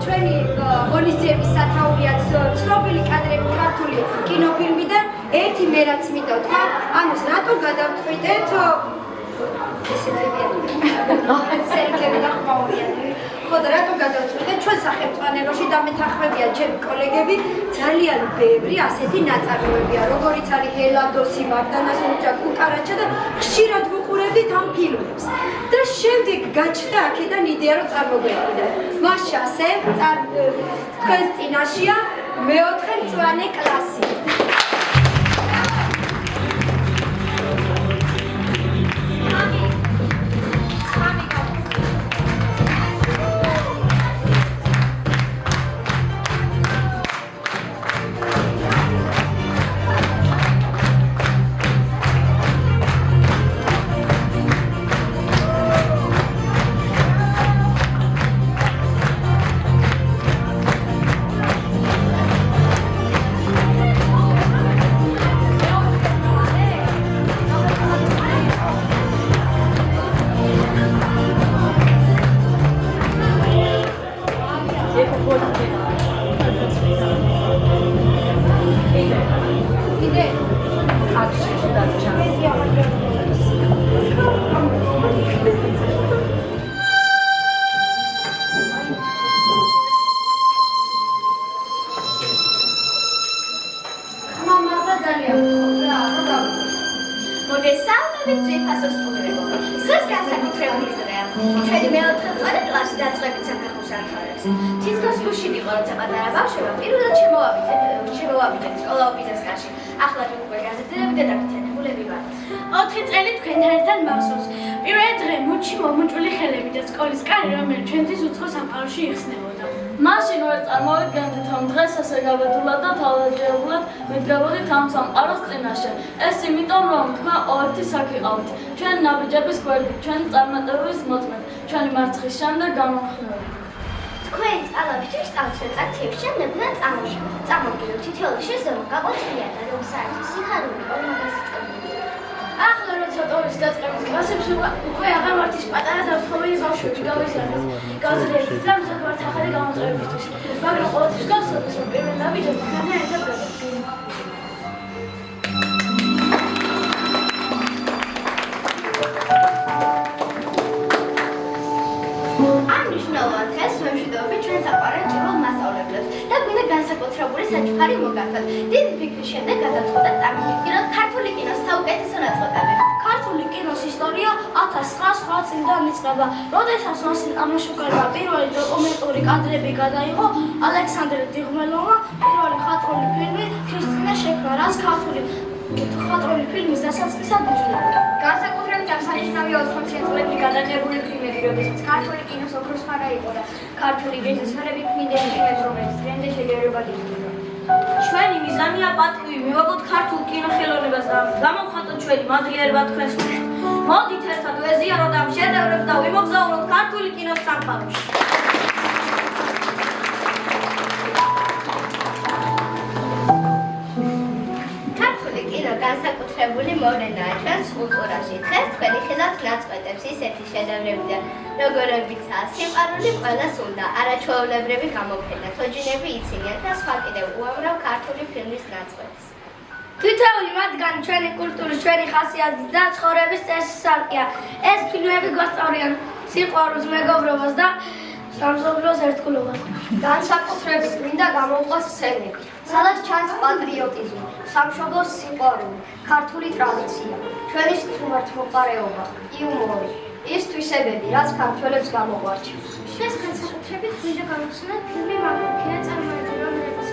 ჩვენი ღონისძიების სათაურია ცნობილი კადრები ქართული კინოფილმიდან ერთი მე რაც მინდა თქვა ანუ რატო გადავწყვიტეთ სერიები და ხმაურიანი ხო და რატო გადავწყვიტეთ ჩვენ სახელმწიფოში დამეთანხმებიან ჩემი კოლეგები ძალიან ბევრი ასეთი ნაწარმოებია როგორიც არის ჰელადოსი მარდანას უჯა კუკარაჩა და ხშირად ვუყურებდით ამ ფილმებს და შემდეგ გაჩნდა აქედან იდეა რომ წარმოგვეყიდა მაშა ასე თქვენს წინაშია მეოთხე მწვანე კლასი მაშინ ვერ წარმოვიდგენდით, რომ დღეს ესე გაბედულად და თავდაჯერებულად მიდგებოდით ამ სამყაროს წინაშე. ეს იმიტომ, რომ თქვენ ყოველთვის აქ იყავით, ჩვენი ნაბიჯების გვერდით, ჩვენი წარმატებების მოწმედ, ჩვენი მარცხის შემდეგ გამომხნევით. თქვენი წყალობისთვის წავშეთ აქციების შემდეგ და წამოგიდოთ თითოეულში ზემოგაყვანილია და რომ საერთო სიხარული ორმაგასიწყებული. ახლა როცა ტორის დაწყების კლასებში უკვე აღარ ვართ ის პატარა დავთხოვილი ბავშვები გავიზარდეთ. გავძლიერდით და მსახვართ ახალი გამოწვევებისთვის. მაგრამ ყოველთვის გავსწორდეს, რომ პირველ ნაბიჯებს თქვენთან ერთად გადავწყვეტ. მნიშვნელოვან დღეს ვემშვიდობებით ჩვენ საყვარელ მასწავლებლებს და გვინდა განსაკუთრებული საჩუქარი მოგართოთ. დიდი ფიქრის შემდეგ გადავწყვეტეთ წარმოვიდგინოთ ქართული კინოს საუკეთესო ნაწყვეტები. ქართული კინოს ისტორია 1909 წლიდან იწყება, როდესაც მას ამაშუქებდა პირველი დოკუმენტური კადრები გადაიღო ალექსანდრე დიღმელოვმა პირველი ხატრული ფილმი ქრისტინა შექმნა, რაც ხატრული ფილმის დასაწყისად ითვლება. განსაკუთრებით აღსანიშნავი 80-იან წლებში გადაღებული ფილმები, როდესაც ქართული კინოს ოქროს ხარა იყო და ქართული რეჟისორები ქმნიდნენ ფილმებს, რომელიც დღემდე შეგერებად ითვლება. ჩვენი მიზანია პატივი მივაგოთ ქართულ კინოხელოვნებას და გამოვხატოთ ჩვენი მადლიერება თქვენს მიერ. მოდით ერთად ვეზიაროთ ამ შედევრებს და ვიმოგზაუროთ ქართული კინოს სამყაროში. განსაკუთრებული მოვლენაა ჩვენს კულტურაში. დღეს თქვენი ხედავთ ნაწყვეტებს ისეთი შედევრებიდან, როგორებიცაა სიყვარული ყველას უნდა, არაჩვეულებრივი გამოფენა, თოჯინები იცინიათ და სხვა კიდევ უამრავ ქართული ფილმის ნაწყვეტს. თითოეული მათგანი ჩვენი კულტურის, ჩვენი ხასიათის და ცხოვრების წესის სარკეა. ეს ფილმები გვასწავლიან სიყვარულს, მეგობრობას და სამშობლოს ერთგულობას. განსაკუთრებით მინდა გამოვყვას სცენები, სადაც ჩანს პატრიოტიზმი, სამშობლოს სიყვარული, ქართული ტრადიცია, ჩვენი სტუმართმოყვარეობა, იუმორი, ის თვისებები, რაც ქართველებს გამოგვარჩევს. დღეს განსაკუთრებით მინდა გამოვხსნათ ფილმი „მამუკია“ წარმოება, რომელიც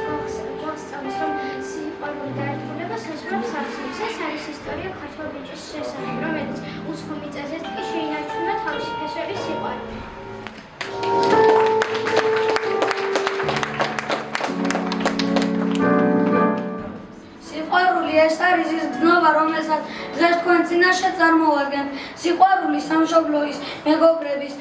გვასწავლის, რომ სიყვარული და ერთგულება საზღვრავს არსებობს. ეს არის ისტორია ქართველ ბიჭის შესახებ, რომელიც უცხო მიწაზეც კი შეინარჩუნა თავისი ფესვების სიყვარული. სიყვარული ეს არის ის გზნობა, რომელსაც დღეს თქვენ წინაშე წარმოვადგენ. სიყვარული სამშობლოის, მეგობრების,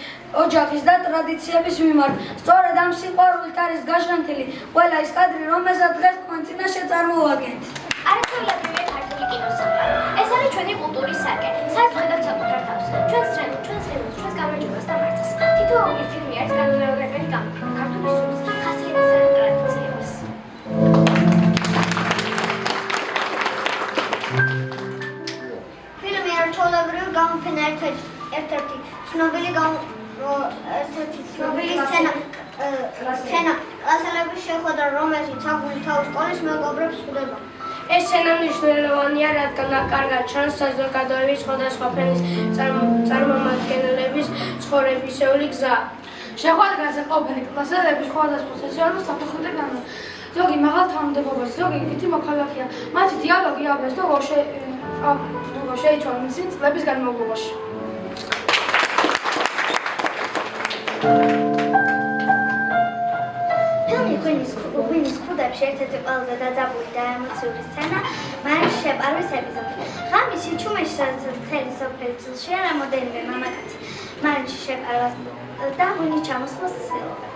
ოჯახის და ტრადიციების მიმართ. სწორედ ამ სიყვარულით არის გაშენილი ყველა ის კადრი, რომელსაც დღეს თქვენ წინაშე წარმოვადგენთ. არაჩვეულებრივია ქართული კინოს სამყარო. ეს არის ჩვენი კულტურის სარკე. სადაც ხედავთ საკუთარ თავს, ჩვენს რემონტს, ჩვენს გამარჯვებას და მართლს. თითოეული ფილმი არის განმეორებელი გამოფენა ქართული სულის ცნობილი ერთ-ერთი ცნობილი სცენა კლასელების შეხვედრა, რომელშიც აგული თავის სკოლის მეგობრებს ხვდება. ეს სცენა მნიშვნელოვანია, რადგან კარგად ჩანს საზოგადოების სხვადასხვა ფენის წარმომადგენლების ცხოვრებისეული გზა. შეხვედრაზე ყოფილი კლასელები სხვადასხვა სოციალურ საფეხურებთან ზოგი მაღალ თანამდებობაზე, ზოგი კითი მოქალაქეა. მათი დიალოგი აბლეს როგორ შეიცვალა მისი წლების განმავლობაში. ფილმი ღვინის ქუდებში ერთ-ერთი ყველაზე დაძაბული და ემოციური სცენა მარის შეპარვის ეპიზოდი. ღამის სიჩუმეში, სადაც მთელი სოფელი ცილშია, რამოდენიმე მამაკაცი მარის შეპარვას და ღვინის ჩამოსხმას ცდილობენ.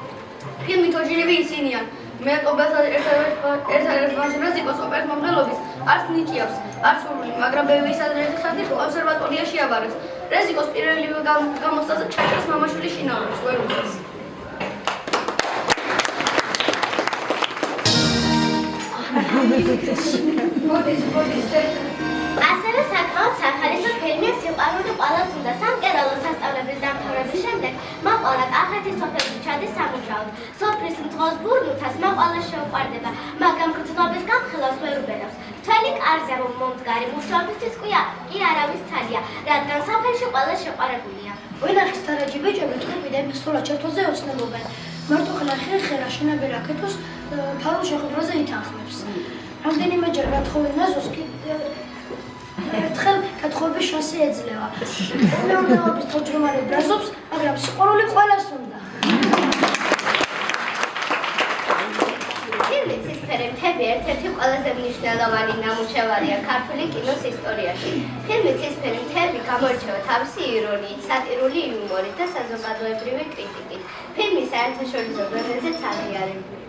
ფილმი თოჯინები ისინიან. მეტობასად ერთ-ერთ ვაჟებს იყოს ოპერეთ მომღერლობის არც ნიჭი აქვს, არც სურვილი, მაგრამ ბევრისად რეზიკოსი კონსერვატორიაში აბარებს. რეზიკოს პირველივე გამოსვლაზე ჩაჭრას მამაშვილი შინაურობს, ვერ უწევს. ასევე საკმაოდ სახალისო ფილმია სიყვარული ყველას უნდა. სამკერალო სასწავლებლის დამთავრების შემდეგ მაყვალა კახეთის სოფელში ჩადის სამუშაოდ. სოფლის მძღოლს ბურნუთას მაყვალა შეუყვარდება, მაგრამ გრძნობის გამხელას ვერ უბედავს. მთელი კარზე მომდგარი მუშაობისთვის კი არავის ცალია, რადგან სოფელში ყველა შეყვარებულია. ვინახის თარაჯი ბიჭები ტყუპიდების სრულად ჩართვაზე ოცნებობენ. მარტოხელა ხერხერა შენაბერ აკეთოს ფარულ შეხვედრაზე ითანხმებს. რამდენიმეჯერ გათხოვილ ნაზოს კი ერთხელ გათხოვების შანსი ეძლევა. მეურნეობის თავმჯდომარე ბრაზობს, მაგრამ სიყვარული ყველას უნდა. ფილმი „ცისფერი მთები“ ერთ-ერთი ყველაზე მნიშვნელოვანი ნამუშევარია ქართული კინოს ისტორიაში. ფილმი „ცისფერი მთები“ გამოირჩევა თავისი ირონიით, სატირული იუმორით და საზოგადოებრივი კრიტიკით. ფილმი საერთაშორისო დონეზეც აღიარებულია.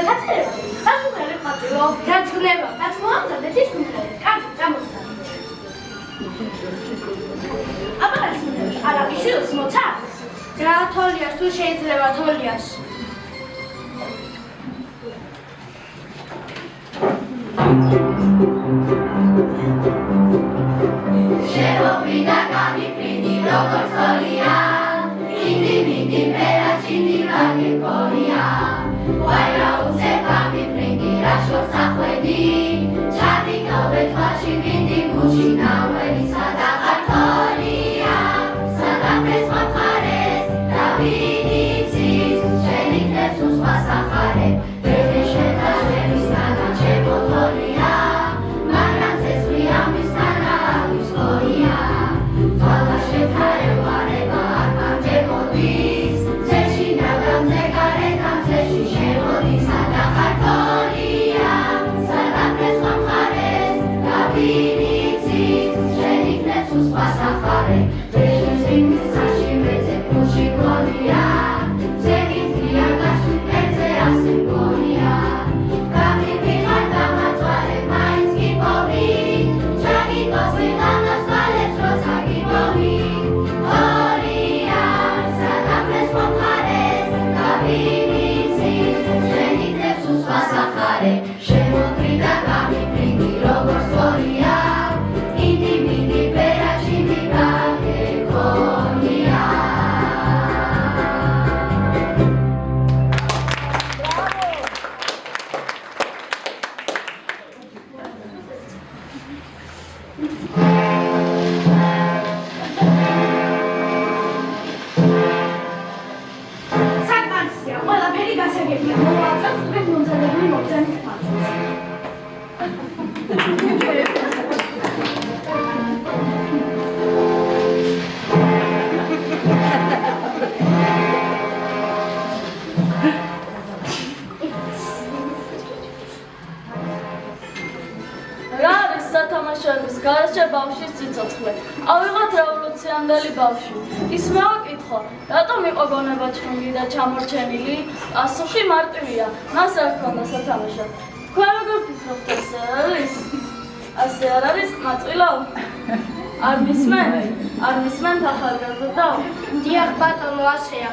გათაცირებას. გასულელი ხაწილო. გაცვლება. გაცმოამზადეთ ის გულებით. კარგი, წამოდი. აბა ეს არაბიშვილს მოცავს? რა თოლიას თუ შეიძლება თოლიას? შემოგვიდა გამიფრინდი როგორც თოლია მინდი მინდი მერაჩინდი ვაგე გონია ვაი რა უცებ გამიფრინდი რა შორს ახვედი ჩადიკავე თვალში მინდი გუში ნაველი სადახარ თოლია სადაფრეს მომხარეს და ვინიცის შენი ქნებს უსვას ახარე ბედე შედა შენისთანა ჩემო თოლია მაგრამ ცეცხლი ამისთანა აქვს გონია თვალა შეთარევარება არ გამჯერმოდის ძეში ნაგამზე გარეთამ ძეში შემოდის სადახარ თოლია სადაფრეს მომხარეს და ვინიცის შენი ქნებს უსვას ახარე ბეშის რიმის საში მეძე გულში გონია ძენი თლია გასული მერზე ასე გონია გამიფიხარ დამაწვალე მაინც გიპოვი ჩაგიტოს ვიღამას ვალებს როცა გიპოვი თოლია სადაფრეს მომხარეს და ვინიცის შენი ქნებს უსვას ახარე შემოგვიდა გამიფრინდი როგორც თოლია მინდი მინდი ბერაჩინდი ვაგე გონია საკმარისია, ყველაფერი გასაგებია. მოვალწევს თქვენ მომზადებული მოგზაურობის ფასს. რა არის სათამაშოების გარეშე ბავშვის სიცოცხლე? ავიღოთ რევოლუციამდელი ბავშვი. ის მოვაკითხო, რატომ იყო გონება ჩხუნგი და ჩამორჩენილი? პასუხი მარტივია, მას არ ჰქონდა სათამაშო. თქვენ როგორ ფიქრობთ, ასე არის? ასე არ არის ყმაწვილო? არ მისმენთ ახალგაზრდო? დიახ ბატონო, ასეა.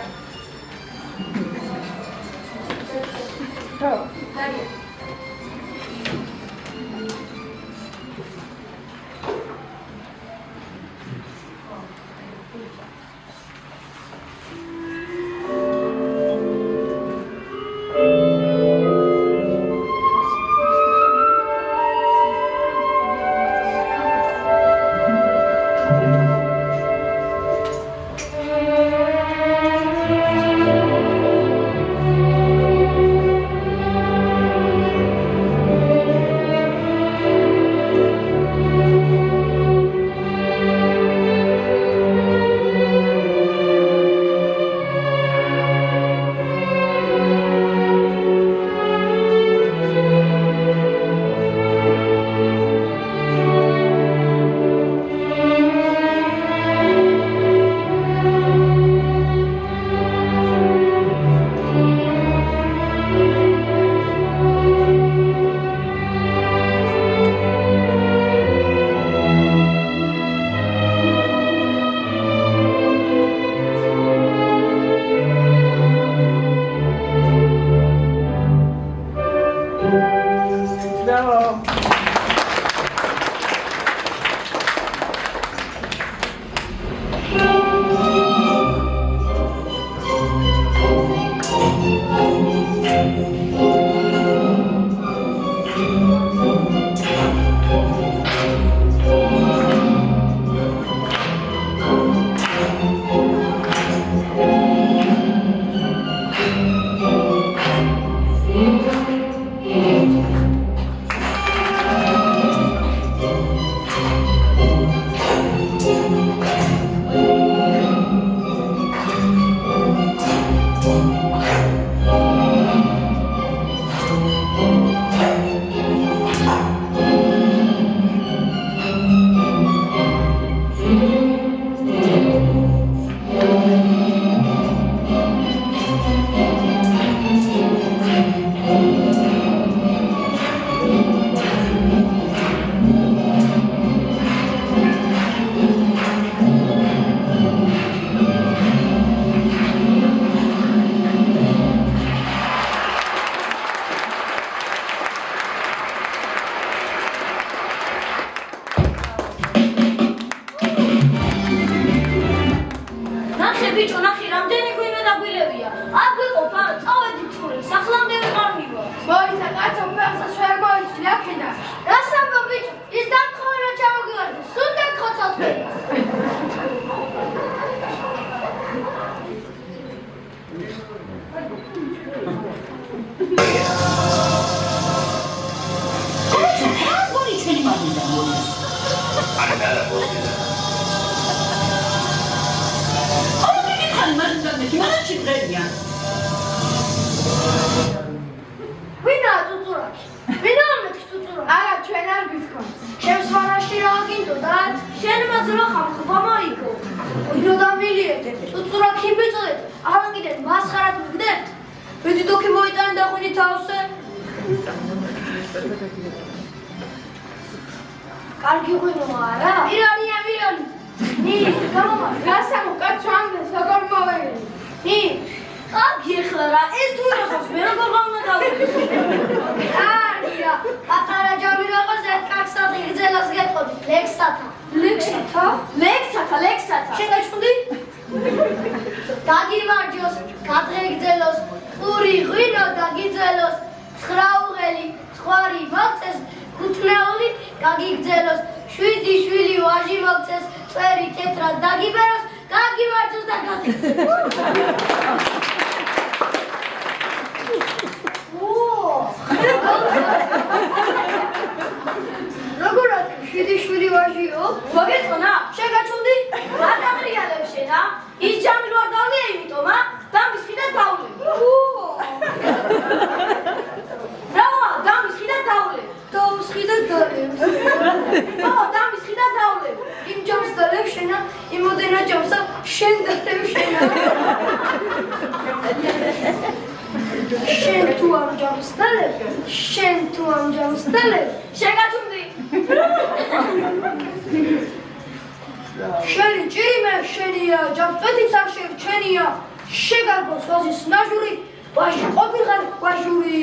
მოიგო. ვინო დამილიეთ, წუწურა ქიბიწოდეთ, ახლა კიდე მასხარად მიგდეთ. მედი დოქი მოიტანე და ღვინი თავზე. კარგი ღვინოა რა? მირონია. ნი, გამომარ, გასამო კაცო ამდეს როგორ მოვერი. ნი, აგი ახლა რა, ეს თუ როხოს მე როგორ გავნა დავიდე. არია, პატარა ჯამი რაღაც ერთ კაცსა იღძელას გეტყოდი, ლექსათა. ლექსათა. შენ გაჩვდი? დაგიმარჯოს, გადღეგძელოს, პური ღვინო დაგიძელოს, ცხრაუღელი, ცხვარი მოგწეს, ქუთნეული გაგიგძელოს, 7 შვილი ვაჟი მოგწეს, წვერი თეთრად დაგიბეროს, გაგიმარჯოს და როგორ არის 7 შვილი ვაჟიო? მოგეწონა? შენ გაჩვდი? რა დაღრიალებ შენა? ის ჯამი რო არ დავლია იმიტომ, დამის ხიდა დავლე. რა, დამის ხიდა დავლე. დამის ხიდა დავლე. დამის ხიდა დავლე. იმ ჯამს დალებ შენა, იმოდენა ჯამსა შენ დალებ შენა. შენ თუ ამ ჯამს დალებ, შენ შეგაჩვდი. შენი ჭირიმე შენია, ჯამწვეთიც არ შერჩენია, შეგარგოს ვაზის ნაჟური, ვაჟი ყოფილღარ ვაჟური.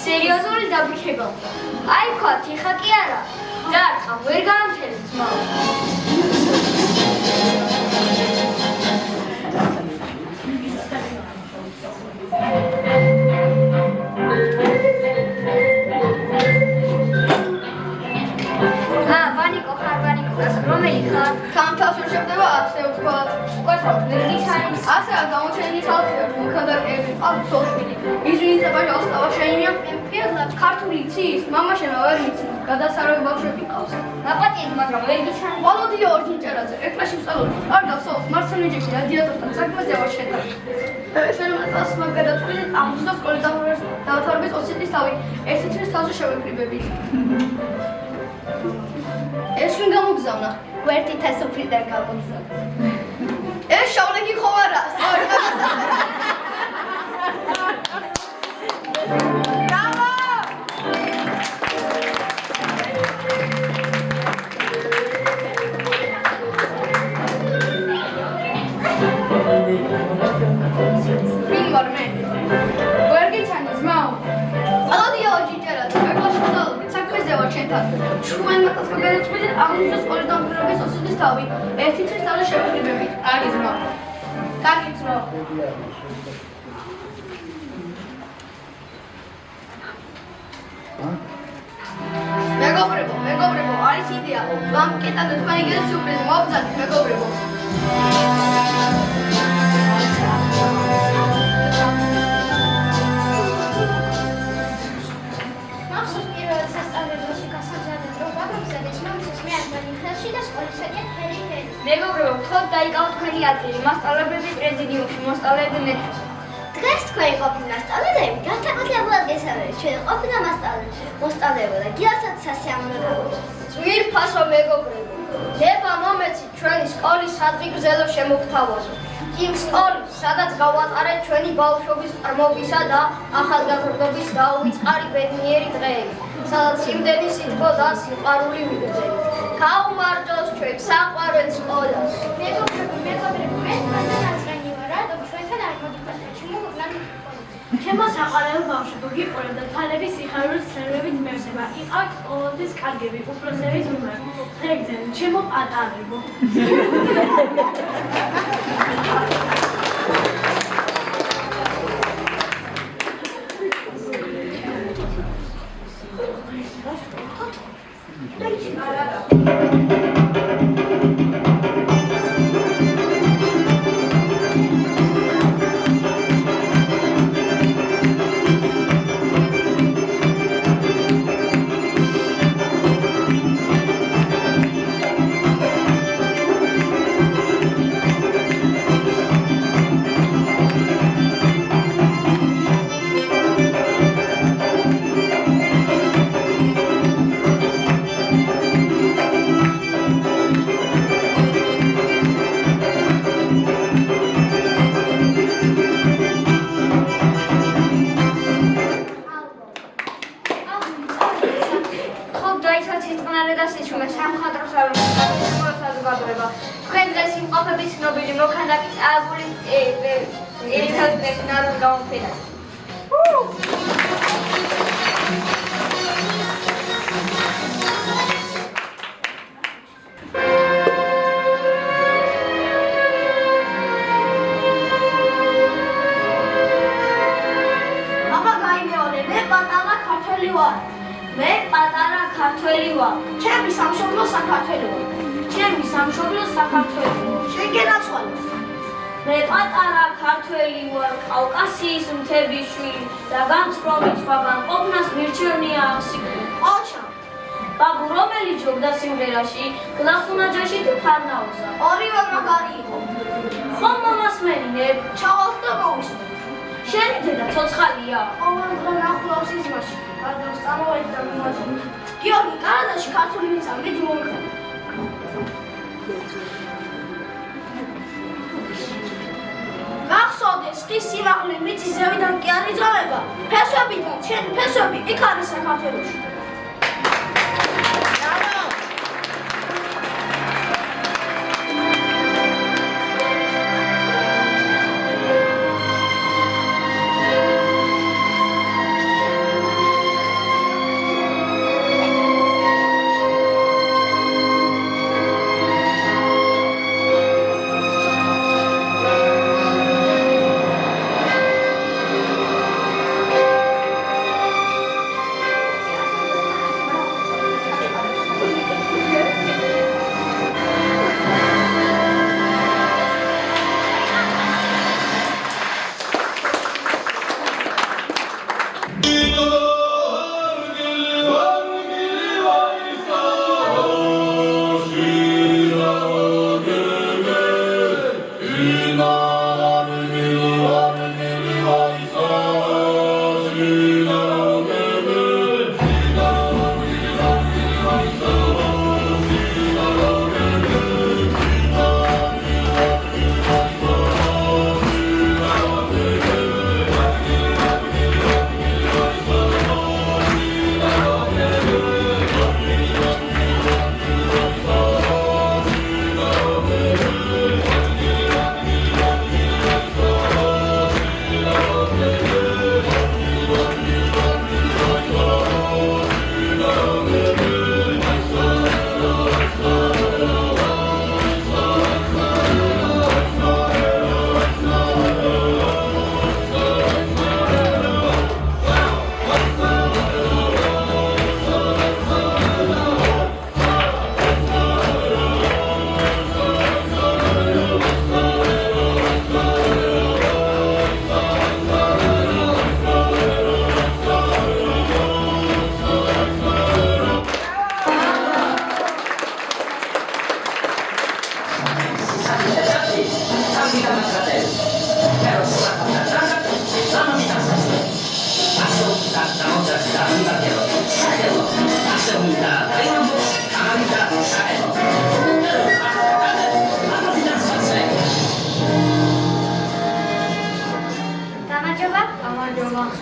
სერიოზული დაფიქრება უნდა. აი თქვა თიხა კი არა. და ხა ვერ გაამთელებს ვანიკო ხარ რომელი ხარ? თამთავს ვერ შევდება ასე ვთქვა. უყურებ ნერგის არის. ასე გამოჩენილი ხალხი ვარ, მოქანდაკეები, ყავს სოშვილი. იზრინისა ბაჟას დავაშენია. ფერლად ქართული ცის, მამა შენა ვერ მიცი. გადასარევი ბავშვები ყავს. ნაპატი ვიყიდ, მაგრამ ვერ გიცანი. ვალოდია ორჯინჭერაძე, ეკლესიაში ვსწავლობ. არ გახსოვს, მარცხენიჯეში რადიატორთან საქმეზე ვარ შეტანი. ჩვენ მას მაგადაწყვეტით აღმოჩნდა სკოლის დავითარების 20 წლის თავი. ერთი წლის თავზე შევეკრიბებით. ეს ვინ გამოგზავნა? გვერდით ასუფრიდან გამოგზავნა. ეს შავლექი ხო არა? ვინ ვარ მე? ვერ გიცანი ძმაო? ვალოდია ორჯინჭერაძე, ეკლესიაში ვსწავლობ, საქმეზე ვარ შენთან. ჩვენ მას მაგადაწყვეტით აღმოჩნდა სკოლის დამთავრების 20 წლის თავი. ერთი წლის თავზე შევეკრიბებით. კარგი ძმაო. კარგი ძმაო. მეგობრებო, არის იდეა. ვამკეტა და თქვენი გეს სიურპრიზი მოვბრძანეთ, მეგობრებო. მახსოვს პირველად სასწავლებელში გასამზადეთ რომ გამოგზადეს მომცეს მე არმანი ხელში და სკოლისადიან ჰელი. მეგობრებო, თქვენ დაიკავთ თქვენი ადგილი, მასწავლებლები პრეზიდიუმში, მოსწავლეები დღეს თქვენი ყოფილი მასწავლებლები განსაკუთრებულად გესაუბრეთ ჩვენ ყოფილი მოსწავლეებო და გიაცოთ სასიამოვნო. ძვირფასო მეგობრებო, ნება მომეცით ჩვენი სკოლის სადღიგრძელო შემოგთავაზო. იმ სკოლის, სადაც გავატარეთ ჩვენი ბავშვობის წარმოებისა და ახალგაზრდობის დაუვიწყარი ბედნიერი დღეები, სადაც იმდენი სიტყვა და სიყვარული ვიგრძელით. გაუმარჯოს ჩვენ საყვარელ სკოლას. მეგობრებო, მე თქვენთან ნაწყენი ვარ, რადგან ჩვენთან არ მოდიყვეთ შემოგვლან. ჩემო საყვარელ ბავშვებო, გიყურებთ და თვალების სიხარულის ცრემლებით მევსება. იყავთ ყოველთვის კარგები, უფროსების უმარი. დღეიდან ჩემო პატარებო. თქვენ დღეს იმყოფებით ცნობილი მოქანდაკის აღული ერისთავის პერსონალურ გამოფენაზე. მე პატარა ქართველი ვარ. ჩემი სამშობლო საქართველოა. ჩემი სამშობლო საქართველოა. შეგენაცვალე. მე პატარა ქართველი ვარ, კავკასიის მთების შვილი და განსწრომი სხვაგან ყოფნას მირჩევნია აღსიკული. ოჩა. ბაბუ რომელი ჯობდა სიმღერაში, გლახუნაჯაში თუ ფარნაოზა? ორივე მაგარი იყო. ხომ მომასმენინე, ჩავალთ და მოვისმენთ. შენი დედა ცოცხალია? ყოველდღე ახლავს იზმაში. ადრეს წამოვედი და მიმაჩნი. გიორგი, კანადაში ქართული მიწა, მიდი მოვიხარე. გახსოვდეს, ხის სიმაღლე მიწის ზევიდან კი არ იზომება. ფესვებიდან, შენი ფესვები იქ არის საქართველოში.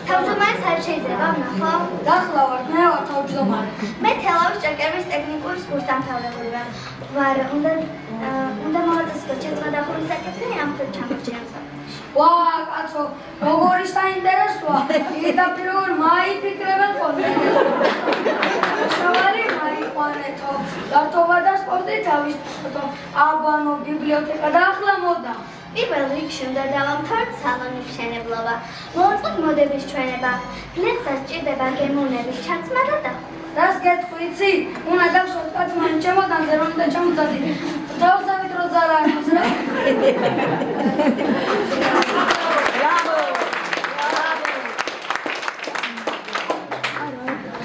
თავმჯდომარეს არ შეიძლება ვნახო? დახლავართ, მე ვარ თავმჯდომარე. მე თელავის ჭერკების ტექნიკური კურსდამთავრებული ვარ. უნდა მოვაწესო ჩაწყდახური საკითხი ამ თვე ჩამორჩენს. ვა, კაცო, როგორი საინტერესოა. პირდაპირ მაიფიქრებენ ხოლმე. შავარი მაიყვანეთო. გართობა და სპორტი თავისუფლო. ალბანო ბიბლიოთეკა და ახლა მოდა. პირველ რიგში უნდა დავამთავროთ სალონის მშენებლობა. მოვაწყოთ მოდების ჩვენება. დღესაც სჭირდება გემოვნების ჩაცმა და დახურვა. რას გეტყვი იცი? უნდა დავსვათ კაცმა ჩემოდანზე რომ და ჩამოწადი. დავზავით რო ზარა არის რა.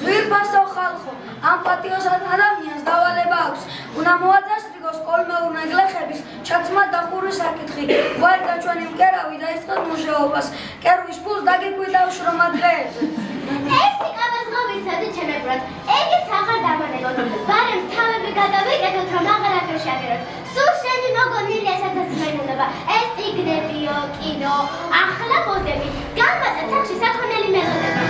ძვირფასო ხალხო, ამ პატიოსად ადამიანს დავალება აქვს. უნდა მოაწესრიგოს კოლმეურნე გლეხების ჩაცმა დახურვის საკითხი. გვარდა ჩვენი მკერავი დაიწყოთ მუშაობას. კერვის ფულს დაგიკვირდავ შრომა დღეებზე. ერთი კაბაზღობისადი ჩემებრად. ეგეც აღარ დამანებოთ. ბარემ თავები გადავიკეთოთ, რომ აღარ შეგეროთ. სულ შენი მოგონილია სადაცმელობა. ეს იგდებიო, კინო, ახლა მოდები. განვაწეთ სახში საქონელი მელოდები.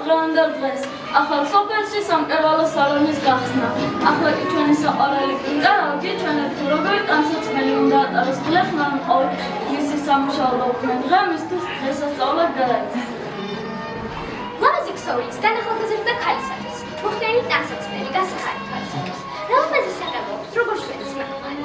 დღევანდელ დღეს ახალ სოფელში სამკერვალო სალონის გახსნა. ახლა კი ჩვენი საყვარელი მკერავი ჩვენებთ როგორი ტანსაცმელი უნდა ატაროს გლეხმა მისი სამუშაო დოკუმენტი მისთვის დღესასწაულად გადაიცეს. ლამაზი ქსოვილის განახალგაზრდა ქალისათვის მოხდენი ტანსაცმელი გასახარი ქალისათვის რამაზი საყებობს როგორ შვედის მაკმანი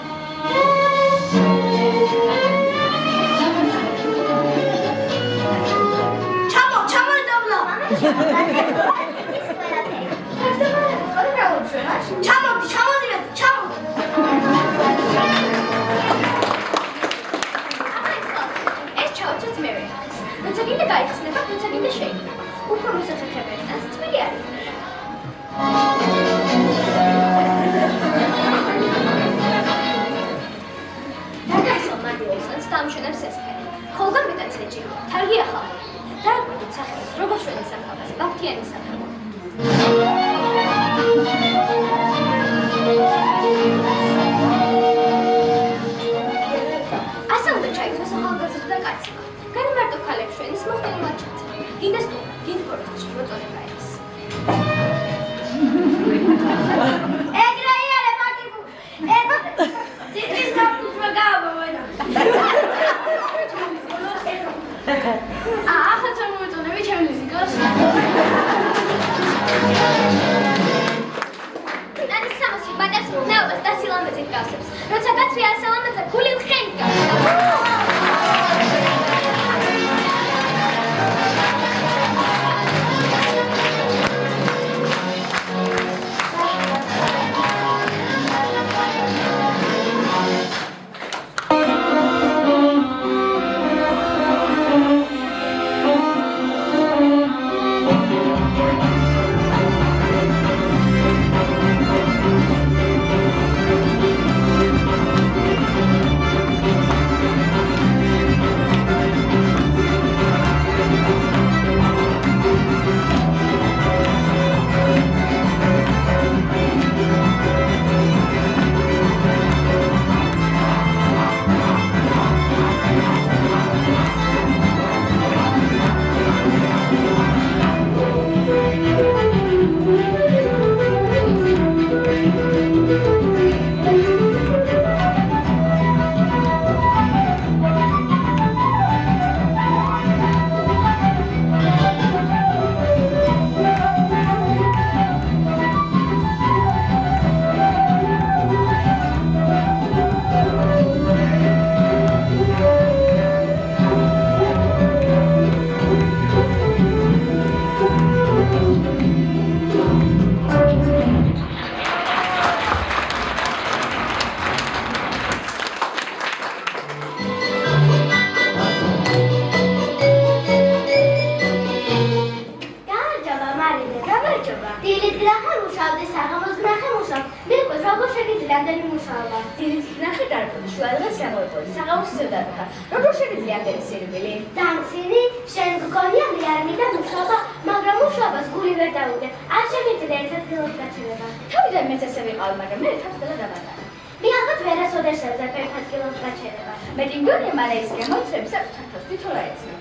მოგესალმა. ძირის ნახე დარბოდი, შუადღეს გამოეყოლი, საღამოსო დარბოდა. როგორ შეგიძლია ინტერესირებული? დამცინი, შენ გქონია მეარნი და მუშაობა, მაგრამ მუშაობას გული ვერ დაუდე. არ შეგიძლია ერთად დილოს გაჩერება. თავიდან მეც ესე ვიყავი, მაგრამ მე თავს დელა დამატა. მე ალბათ ვერასოდეს შევძებ ერთად დილოს გაჩერება. მე მგონია მალე ის გამოიწვევს საკუთარ თავს თვითონ რა ეცნო.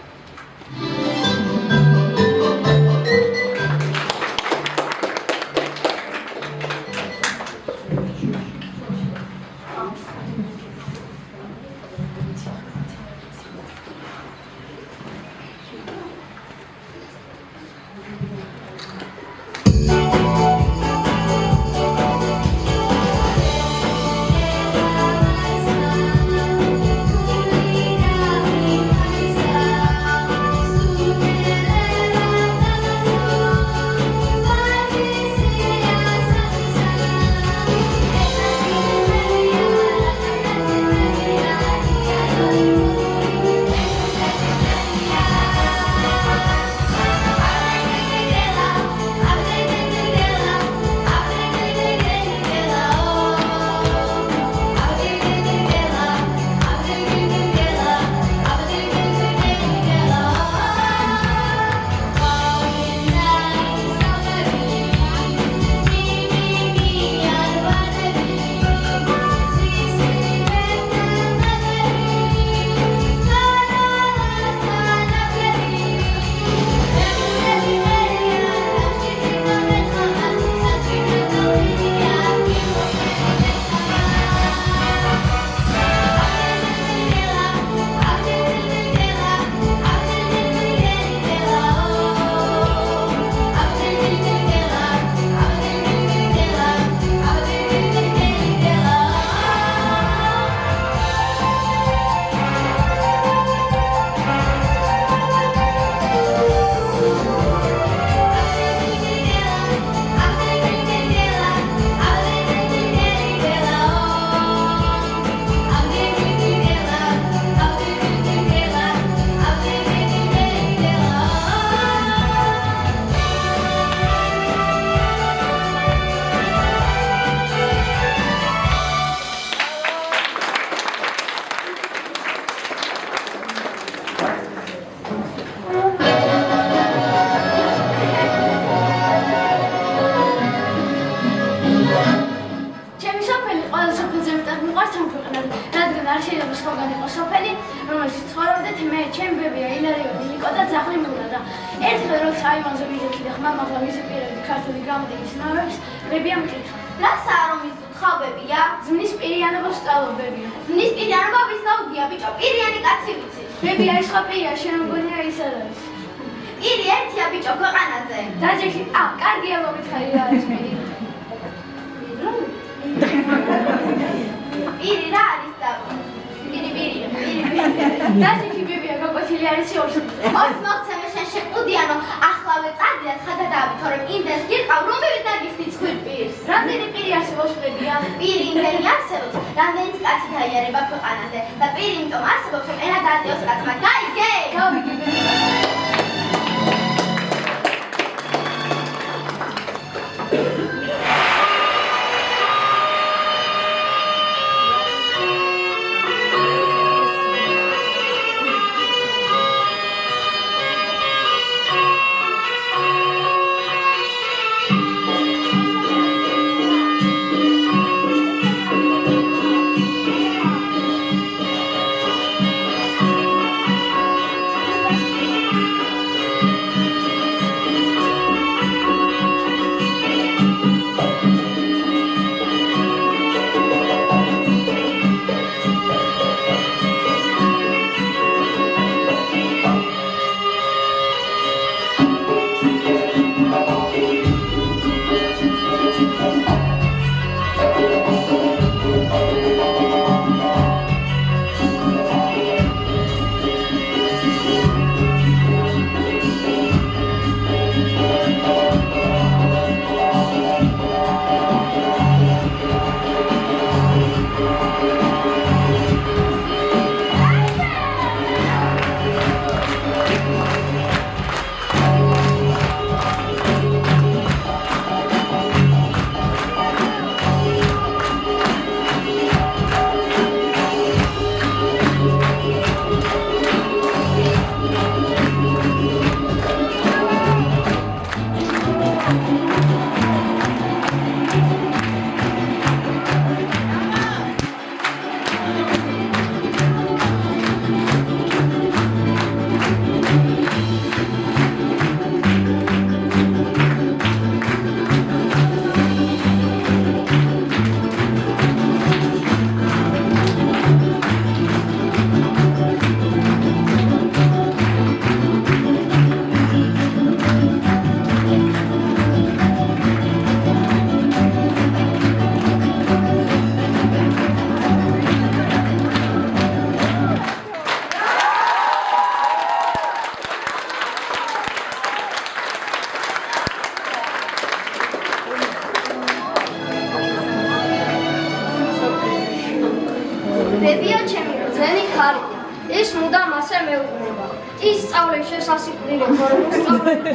ის მუდამ ასე მეუბნება. ის სწავლის შესასიკვდილო ფორმულს სწავლობდა.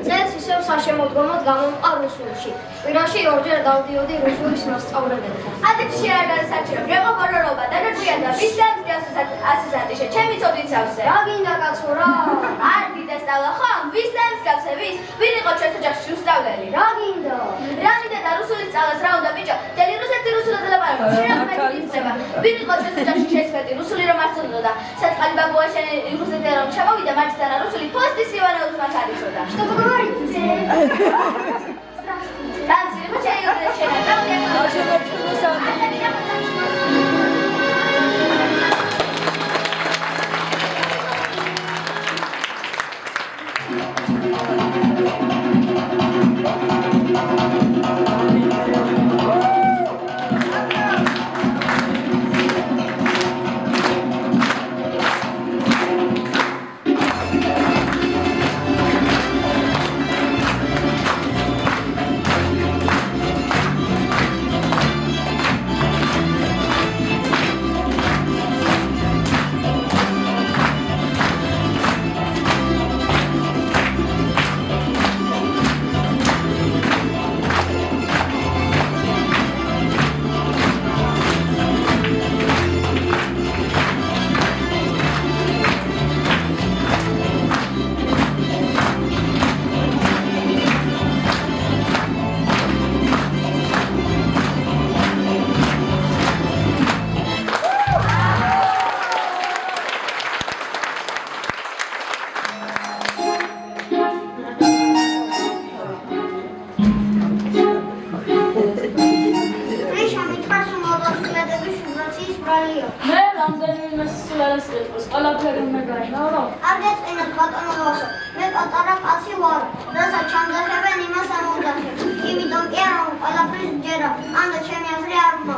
წელს ისევ საშემოდგომოდ გამომყვა რუსულში. კვირაში ორჯერ დავდიოდი რუსულის მასწავლებელთან. ადრე არ გადასაჭირო. მეგო გორორობა და გვიან და ვის დამძიას ასისტენტიშე, ჩემი წოდიცავსე. რა გინდა კაცო რა? არ დიდასწავლა ხომ? ვის დამძგავსე ვის? ვინ იყო ჩვენს ოჯახში უსწავლელი? რა გინდა? რა მინდა და რუსული სწავლას რა უნდა ბიჭო? დელი რუსეთი რუსულად ელაპარაკო. შენ მე ვიცება. ვინ იყო ჩვენს ოჯახში შეცვეთი რუსული რომ არ სწავლობდა? საწყალი ბაბუა შენ რუსეთი რომ ჩამოვიდა მარცხენა რუსული ფოსტის ივანოვის მას არისოდა. Что вы говорите? Танцы, вы чай удачно. Там я მე რამდენიმე სულელეს ყიყვეს, ყველაფერი მე გაიგავ. არ გეწყინოთ ბატონო ბავშვო, მე პატარა კაცი ვარ, რასაც ჩამძახებენ იმას არ მომძახებ. იმიტომ კი არა რომ ყველაფრის ჯერა, ანდა ჩემი აზრი არ უნდა.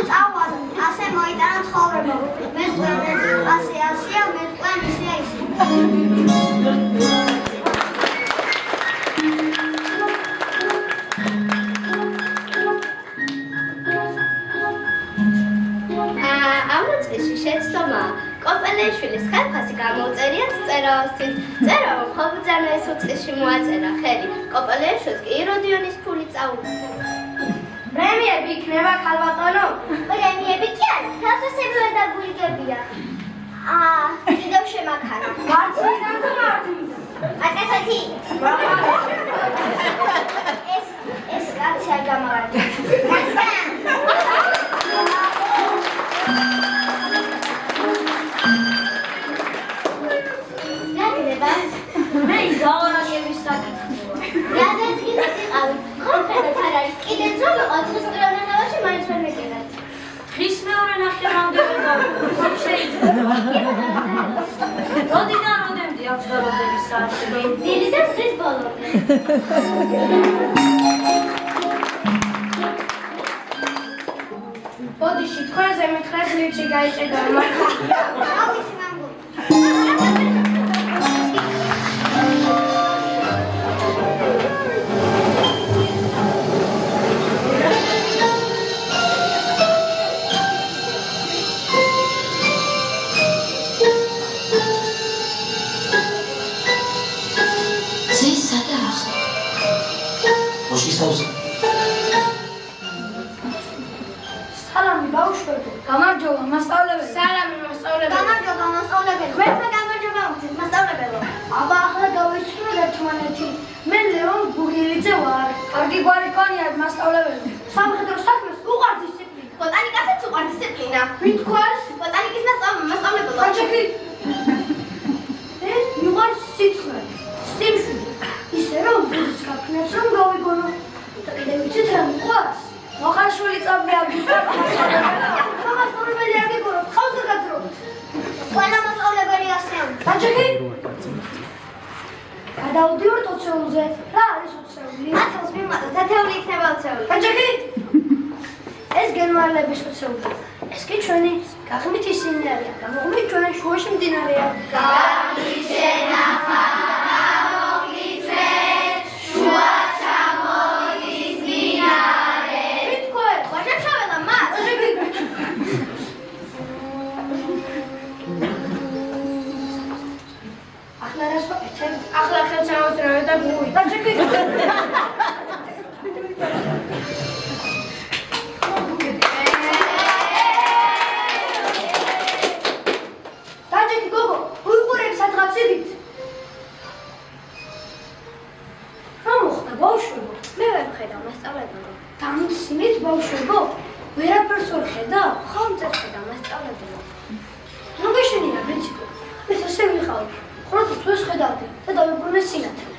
წავალ, ასე მოიტანა ცხოვრება. მე ყველაფერს ასეა, მე ყველაფერს ისე. შეცდომა კოპელეშვილის ხალხასი გამოუწერიათ წერაოსთვის. წერა ხობძანა ეს უწყისში მოაწერა ხელი. კოპელეშვილს კი იროდიონის ფული წაუგდა. პრემიები იქნება ქალბატონო? პრემიები კი არა, თაფასებია და გულგებია. კიდევ შემაქარა. მარცხნიდან თუ მარჯვნიდან? აკაცეთი. ეს კაცი არ გამარჯვება. მე გავარაგების საკითხია. რაზეც კიდეც იყავი, ხომხედეთ არ არის, კიდეც რომ იყო დღის პიროვნებაში მაინც ვერ მეკიდათ. ხის მეორე ნახევარამდე ვიყავ, შეიძლება. როდიდან როდემდე აქვს დაბადების საათი? დილიდან დღის ბოლომდე. ბოდიში, თქვენზე მითხრეს ლიფტში გაიჭედა, მაგრამ ავიცი მამბო. სალამი ბავშვებო, გამარჯობა მასწავლებელი. სალამი მასწავლებელი. გამარჯობა მასწავლებელი. მე გამარჯობა მასწავლებელო. აბა ახლა გავიცნობ ერთმანეთი. მე ლეონ გურიელიძე ვარ. კარგი გვარი გქონიათ მასწავლებელი. სამხედრო საქმეს უყვართ დისციპლინა. ბოტანიკასაც უყვართ დისციპლინა. ვინ თქვას? ბოტანიკის მასწავლებელი. აჩექი. მიყვარს სიცხე. სიმშვიდე. ისე რომ ბუზის გაქნებს რომ გავიგონო. და კიდე ვიცით რა მიყვარს? მოხარშული წაბი არ გიყვარს. მასწავლებელი არ გიგონო, ხავზე გადრობთ. ყველა მასწავლებელი ასეა. აჩექი. გადავდივართ ოცეულზე. რა არის ოცეული? ათეულს მიმატოთ, ათეული იქნება ოცეული. აჩექი. ეს გერმანელების ოცეულია. ეს კი ჩვენი გაღმით ისინი არიან. გამოგმით ჩვენ შუაში მდინარეა. ხელსამოსრალო და გუი. დაჯექი გოგო, უიყურებ სადღაც იდით. რა მოხდა ბავშვებო? მე ვერ ხედავ მასწავლებელო. დამცინით ბავშვებო? ვერაფერს ვერ ხედავ? ხომ წერ ხედავ მასწავლებელო. რა გეშენია ბიჭო? ეს ასე ვიყავი. ხოლმე თუ ეს ხედავდი და დავიბრუნე სინათლე.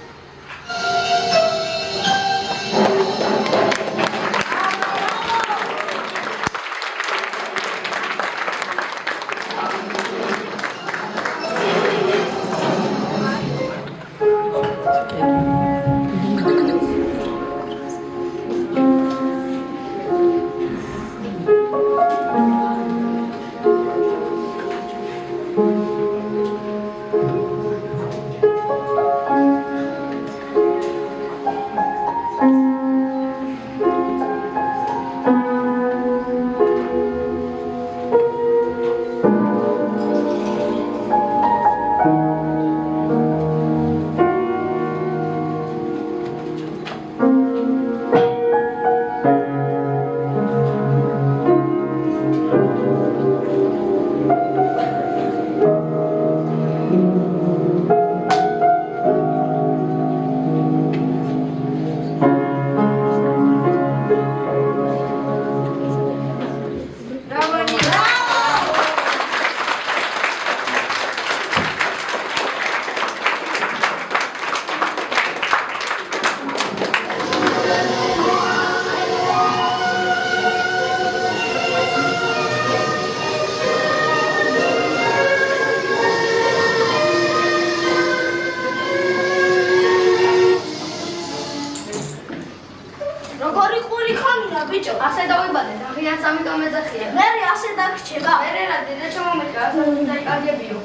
როგორი ყური ხანია ბიჭო? ასე დავიბადე, დაღიან 3 ტომეძახია. მე ასე დაგრჩება. მე რა დედა ჩამომედგა, ასე უნდა იკარგებიო.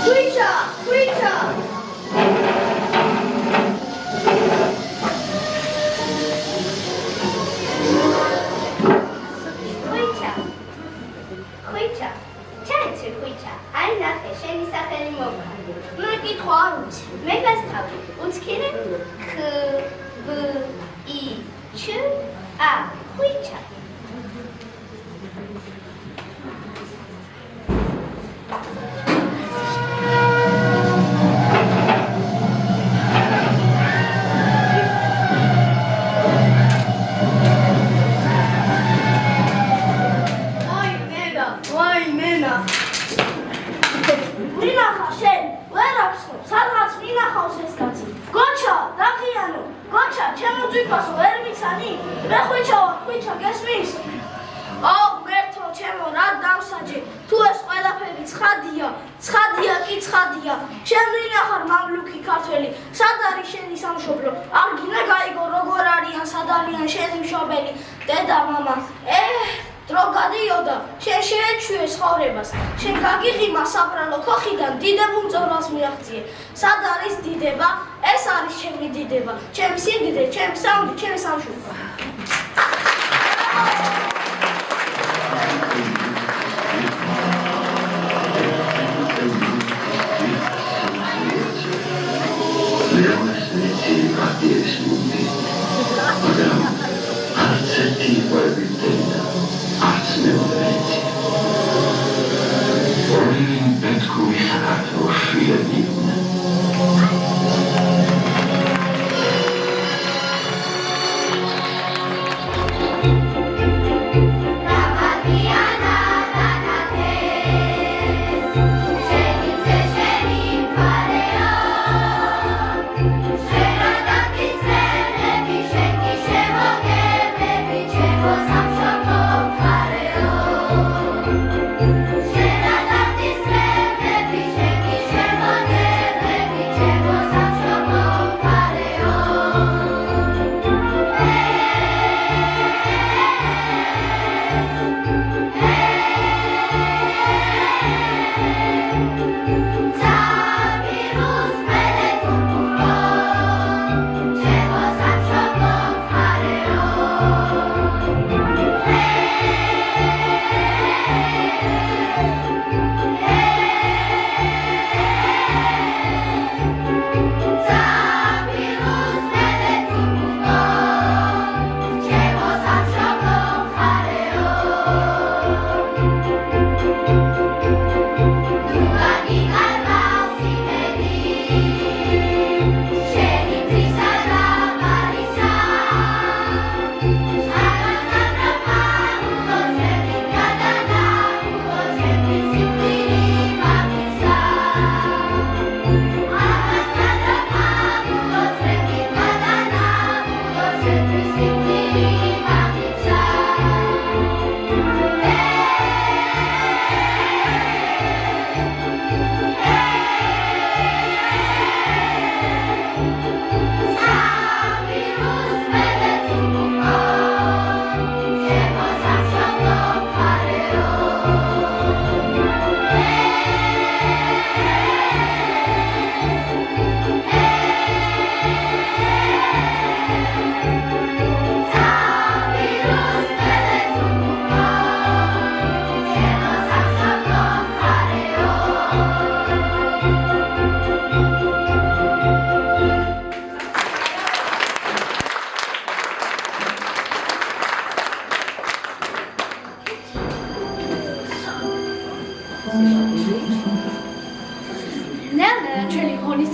ხვიჩა, ხვიჩა. ხვიჩა, ჩაიცი ხვიჩა, აი ნახე, შენი სახელი მოგა. მე კითხვა არ ვიცი. მე გასთავი, უცქირე ქ ვ ი ჩ ა ხვიჩა. მინახა შენ, ვერ ახსოვ, სადღაც მინახავს ეს კაცი. გოჩა, დაღიანო, გოჩა, ჩემო ძვირფასო, ვერ მიცანი? მე ხვიჩა ვარ, ხვიჩა, გესმის? აუ, მერთო, ჩემო, რა დამსაჯე, თუ ეს ყველაფერი ცხადია, ცხადია კი ცხადია. შენ მინახარ მამლუქი ქართველი, სად არის შენი სამშობლო? არ გინდა გაიგო, როგორ არიან, სად არიან შენი მშობელი, დედა, მამა. დრო გადიოდა, შენ შეეჩვიე ცხოვრებას, შენ გაგიღიმა საბრალო ქოხიდან დიდებულ მწოვრას მიაღწიე. სად არის დიდება? ეს არის ჩემი დიდება, ჩემი სიდიდე, ჩემი საუნდი, ჩემი სამშობლო. Sam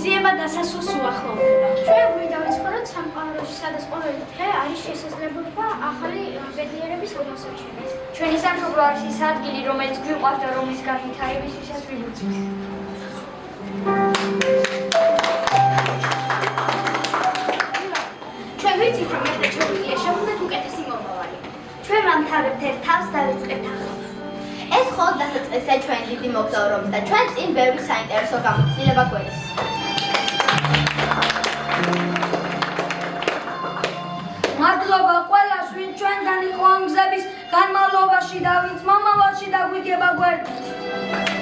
ღონისძიება დასასრულს უახლოვდება. ჩვენ გვინდა ვიცხოვროთ სამყაროში, სადაც ყოველი დღე არის შესაძლებლობა ახალი ბედნიერების აღმოსაჩენად. ჩვენი სამშობლო არის ის ადგილი, რომელიც გვიყვარს და რომლის განვითარებისას ვიბრძვით. ჩვენ ვიცით, რომ ერთ შეგვიძლია შევხვდეთ უკეთესი მომავალი. ჩვენ ვამთავრებთ ერთ თავს და ვიწყებთ ახალს. ეს მხოლოდ დასაწყისია ჩვენი დიდი მოგზაურობის და ჩვენ წინ ბევრი საინტერესო გამოცდილება გვეცს. მადლობა ყველას, ვინც ჩვენგან იყო ამ გზების განმავლობაში და ვინც მომავალში დაგვიგება გვერდით. Bye.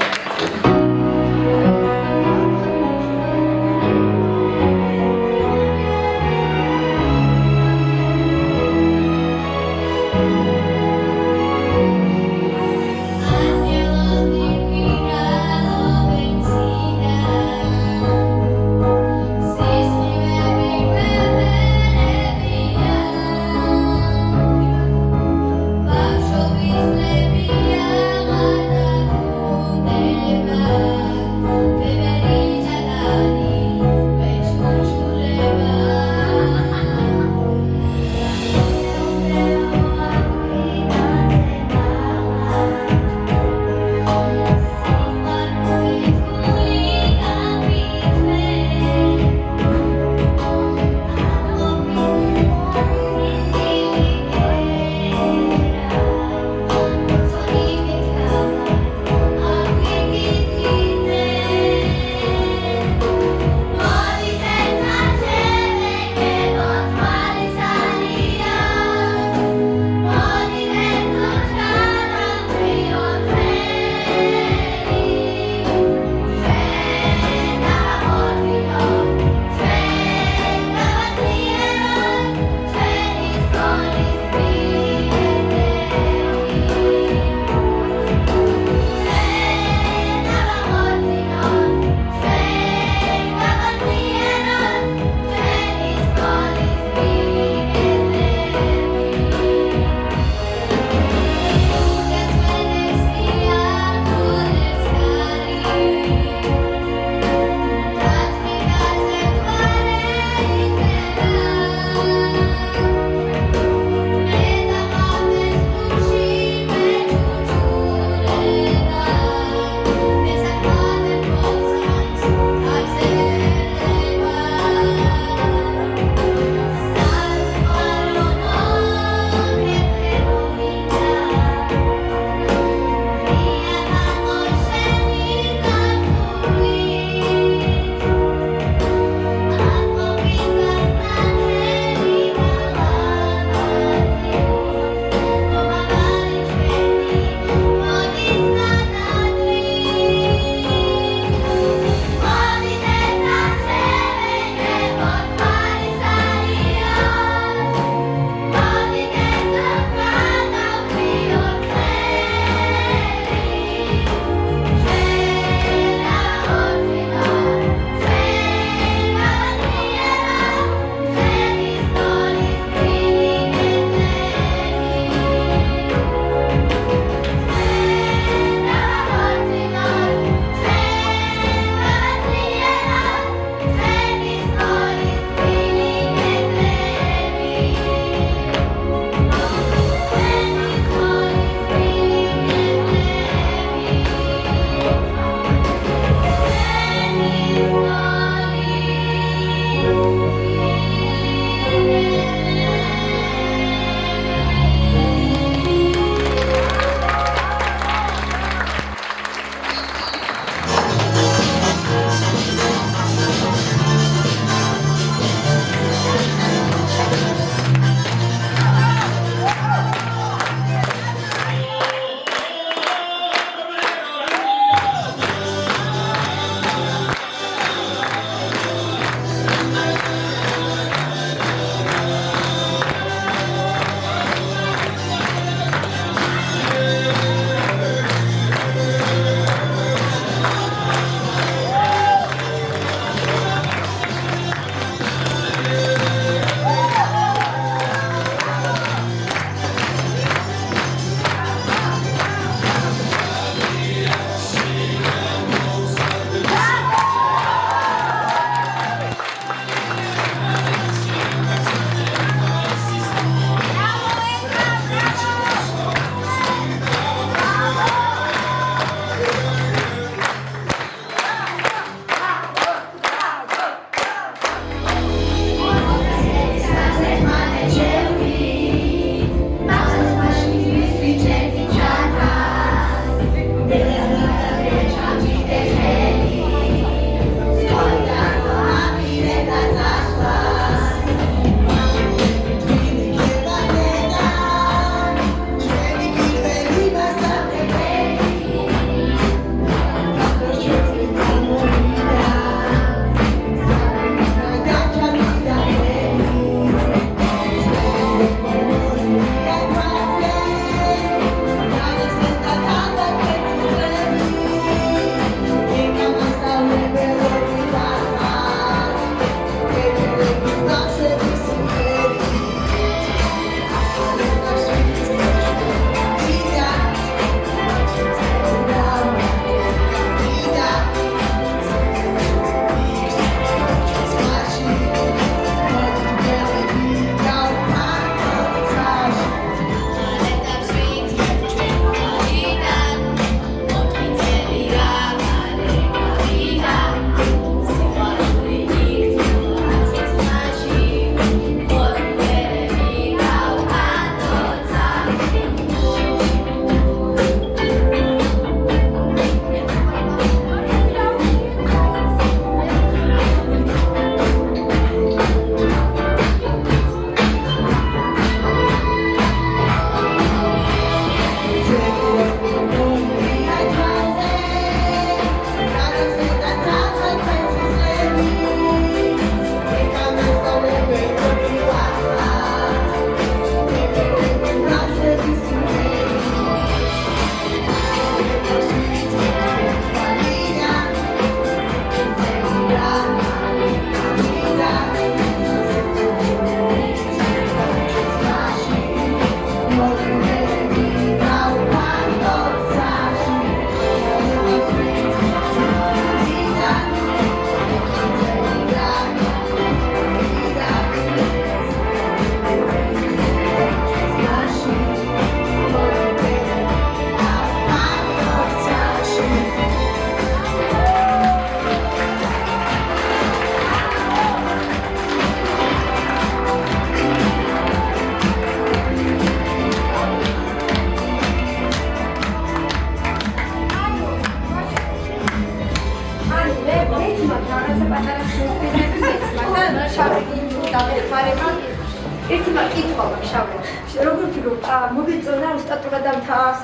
რომ მოგეწონა ოსტატურად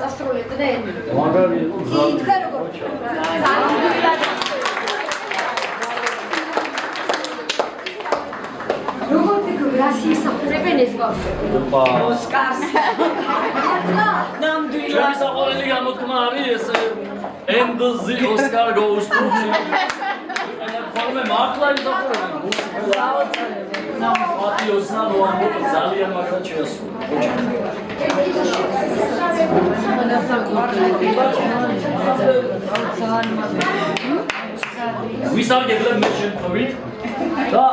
ასრულებდნენ? მაგარი იყო თქვენ როგორ როგორ ფიქრობ რა სიმსახურებენ ეს ბავშვები? ოსკარს. ნამდვილად. ჩემი საყვარელი გამოთქმა არის ეს and the Oscar goes to ხოლმე მართლა იმსახურებენ. პატიოსნა მოამბობ ძალიან მაგარ შეასრულა. ვისარგებლებ მე შემთხვევით და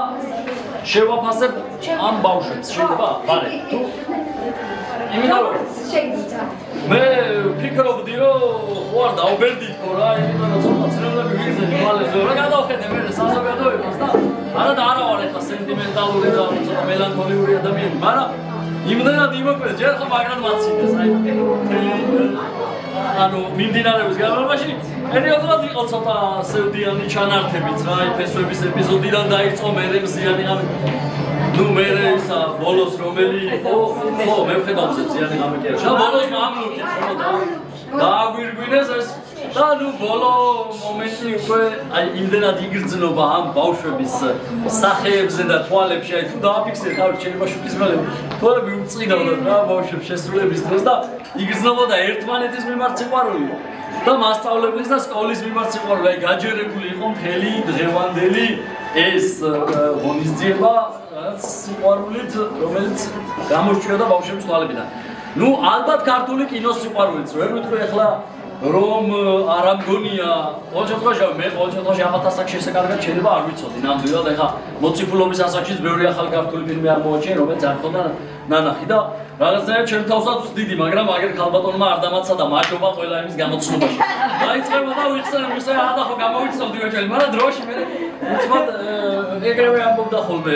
შევაფასებ ამ ბავშვებს. შეიძლება? ბარე. თუ იმიტომ რომ მე ფიქრობდი რომ ხوار დაუბერდითო რა, იმიტომ რომ ცოტა ცრემლები ვიზრდი მალეზე რა გადავხედე მე საზოგადოებას და არა ვარ ეხლა სენტიმენტალური და ცოტა მელანქოლიური ადამიანი, მაგრამ იმდენად იმოკვეთე ჯერ ხომ მაგრად მაცინდეს აი ანუ მიმდინარეობს განმავლობაში პერიოდულად იყო ცოტა სევდიანი ჩანართებიც რა, აი ფესვების ეპიზოდიდან დაიწყო მე მზიანი ღამე ნუ მე ისა ბოლოს რომელი იყო ხო მე ვხედავ ზიანი ღამე კი არა შა ბოლოს მამლუქი ხო დააგვირგვინეს ეს და ნუ ბოლო მომენტი უკვე აი იმდენად იგრძნობა ამ ბავშვების სახეებზე და თვალებში აი თუ დააფიქსე თავი შეიძლება შუქისმელები თვალები უწყინავდათ რა ბავშვებს შესრულების დროს და იგრძნობოდა ერთმანეთის მიმართ სიყვარული და მასწავლებლის და სკოლის მიმართ სიყვარული აი გაჯერებული იყო მთელი დღევანდელი ეს ღონისძიება სიყვარულით რომელიც გამორჩიოდა ბავშვების თვალებიდან ნუ ალბათ ქართული კინოს სიყვარულიც ვერ ვიტყვი ახლა რომ არ ამგონია ყოველ შემთხვევაში მე ყოველ შემთხვევაში ამათ ასაკში შესაკარგად შეიძლება არ ვიცოდი ნამდვილად ეხლა მოციქულობის ასაკშიც ბევრი ახალი ქართული ფილმი არ მოაჩიე რომელიც არ ხონდა ნანახი და რაღაცნაირად ჩემ თავსაც ვწდიდი მაგრამ აგერ ქალბატონმა არ დამაცა და მაჯობა ყველა იმის გამოცნობაში დაიწყება და ვიხსენე ადა ხო გამოვიცნობდი ვეჭელი მაგრამ დროში მე უცბად ეგრევე ამბობდა ხოლმე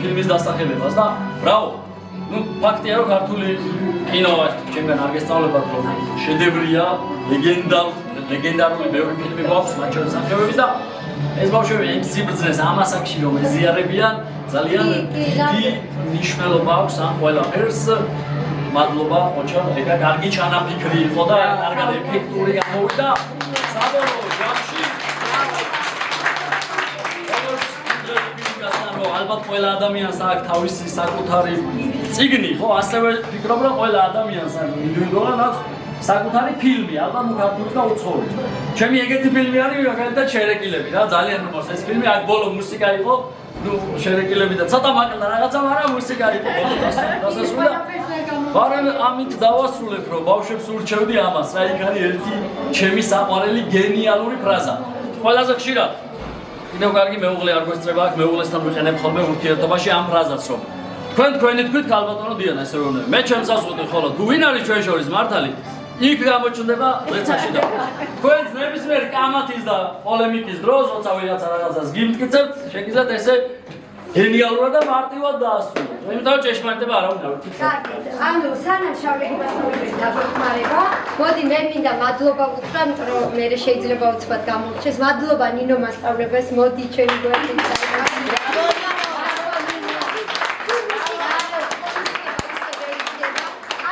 ფილმის დასახელებას და ბრავო ну фактია რომ ქართული კინო ჩემგან არ გესწავლებათ რომ შედევრია ლეგენდარული ბევრი ფილმი გვაქვს მათ შორის სახეობების და ეს ბავშვები იმ სიბრძნეს ამ ასაკში რომ ეზიარებიან ძალიან დიდი მნიშვნელობა აქვს ამ ყველაფერს მადლობა ოჩა ეგა კარგი ჩანაფიქრი იყო და კარგად ეფექტური გამოვიდა საბოლოო ჯამში ალბათ ყველა ადამიანს აქვს თავისი საკუთარი წიგნი, ხო? ასევე ვფიქრობ, რომ ყველა ადამიანს აქვს ინდივიდუალურად აქვს საკუთარი ფილმი, ალბათ მუქართული და უცხოური. ჩემი ეგეთი ფილმი არის, მაგალითად შერეკილები რა, ძალიან მიყვარს ეს ფილმი, აქ ბოლო მუსიკა იყო, ნუ შერეკილები და ცოტა მაკლა რაღაცა, მაგრამ მუსიკა იყო ბოლო დასასრული. მაგრამ ამით დავასრულებ, რომ ბავშვებს ურჩევდი ამას, რა იქ არის ერთი ჩემი საყვარელი გენიალური ფრაზა. ყველაზე ხშირად კიდევ კარგი მეუღლე არ გვესწრება აქ მეუღლესთან ვიყენებ ხოლმე ურთიერთობაში ამ ფრაზას რომ თქვენი თქვით ქალბატონო დიანა ესე რომ მე ჩემს ასწვდი ხოლო თუ ვინ არის ჩვენ შორის მართალი იქ გამოჩნდება ლეცაში და თქვენ ნებისმიერ კამათის და პოლემიკის დროს როცა ვიღაცა რაღაცას გიმტკიცებთ შეგიძლიათ ესე გენიალურად და მარტივად დაასრულოთ. იმიტომ რომ ჭეშმარიტება არ უნდა ვთქვით. კარგი. ანუ სანამ შავლების დაგეხმარება, მოდი მე მინდა მადლობა ვუთხრა, იმიტომ რომ მე შეიძლება უცბად გამორჩეს. მადლობა ნინო მასწავლებლებს, მოდი ჩემი გვერდით დაიბადა.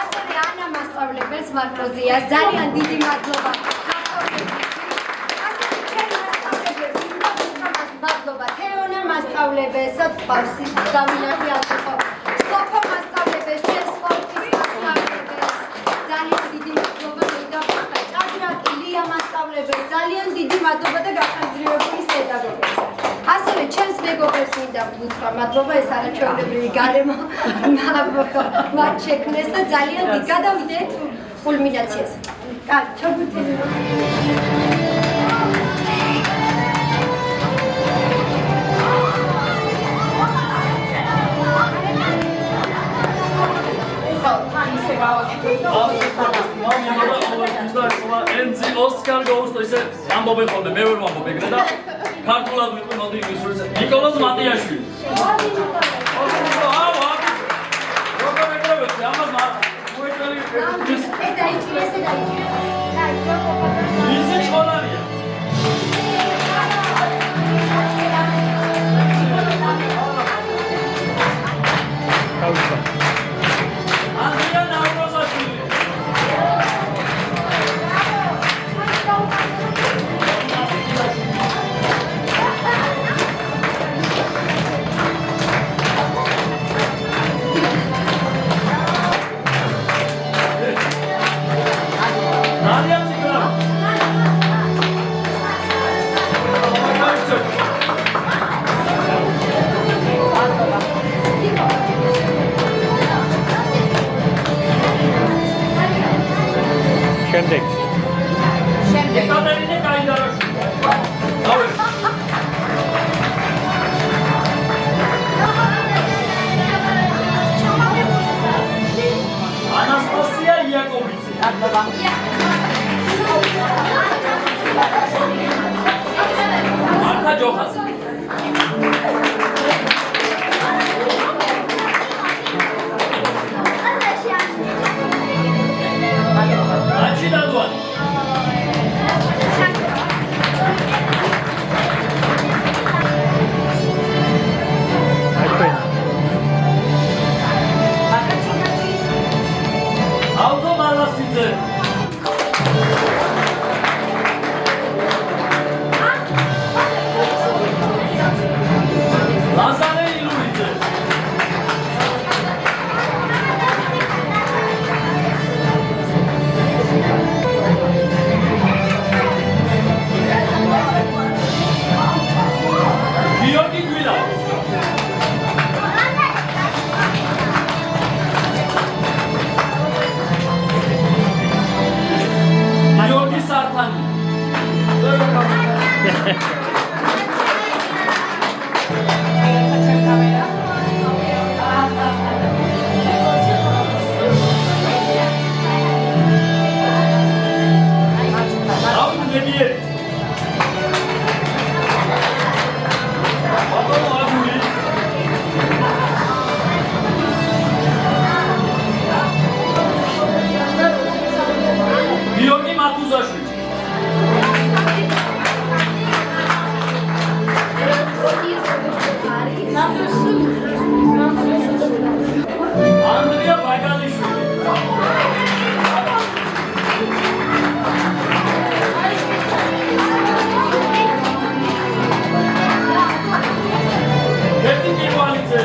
ასევე ანა მასწავლებლებს მარკოზიას ძალიან დიდი მადლობა. მასწავლებლებს პარსი დავინახე ალკო. სოფო მასწავლებლებს, სპორტის მასწავლებლებს ძალიან დიდი მადლობა და ჭადრაკი ლია მასწავლებლებს ძალიან დიდი მადლობა და გახარჯებების პედაგოგებს. ასევე ჩემს მეგობრებს მინდა ვუთხრა მადლობა ეს არაჩვეულებრივი გარემო მათ შექმნეს და ძალიან დიდ გადავიდეთ კულმინაციას. კარგი, ჩაგვითელი. ენძი ოსკარ გოუსტო ისე ამბობენ ხოლმე მე ვერ ვამბობ ეგრე და ქართულად ვიტყვი მოდი ისურიზე ნიკოლოზ მატიაშვილი როგორ ეკრებოდი ამას მოეჭველი ისე ჩხონარია Adriana შემდეგ. ეკატერინე გაიდარაშვილი. დავე. ანასტასია იაკობიცი. მართა ჯოხაძე. აჩი დადوانი. ავტო მალასიძე. ლაზარე ილუიძე. გიორგი გვილა. გიორგი სართანი. დავით ნებიერი. ბატონო აგური. გიორგი მათუზაშვილი. ანდრია ბაგალიშვილი. გეტი კივალიძე.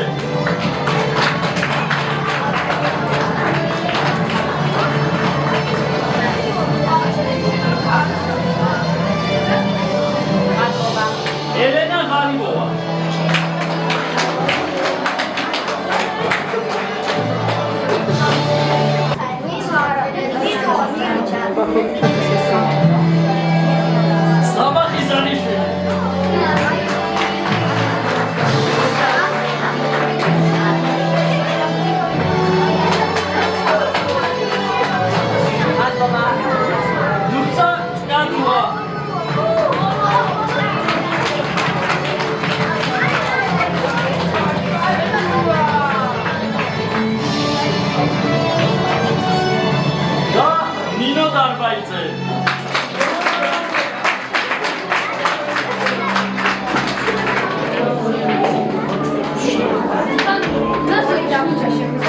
ელენა ღალიბოვა. საბა ხიზანიშვილი. ნუცა ჭკანუა. და ნინო დარბაიძე.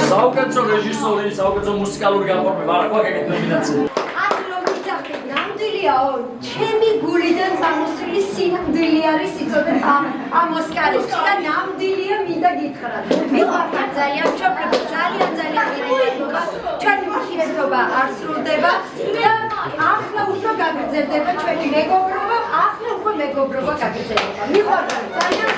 საუკეთესო რეჟისორი, საუკეთესო მუსიკალური გაფორმება, არ აქვს ეგეთი ნომინაცია. ანუ რომ ვიძახეთ, ნამდვილიაო, ჩემი გულიდან წამოსული სინამდვილე არის იცოდეთ ამ ოსკარებში და ნამდვილია მინდა გითხრათ. მიყვარხარ ძალიან, მშობლებო, ძალიან გიყვარხარ. ჩვენი ურთიერთობა არ სრულდება და ახლა უფრო გაგრძელდება ჩვენი მეგობრობა, ახლა უკვე მეგობრობა გაგრძელდება. მიყვარხარ ძალიან,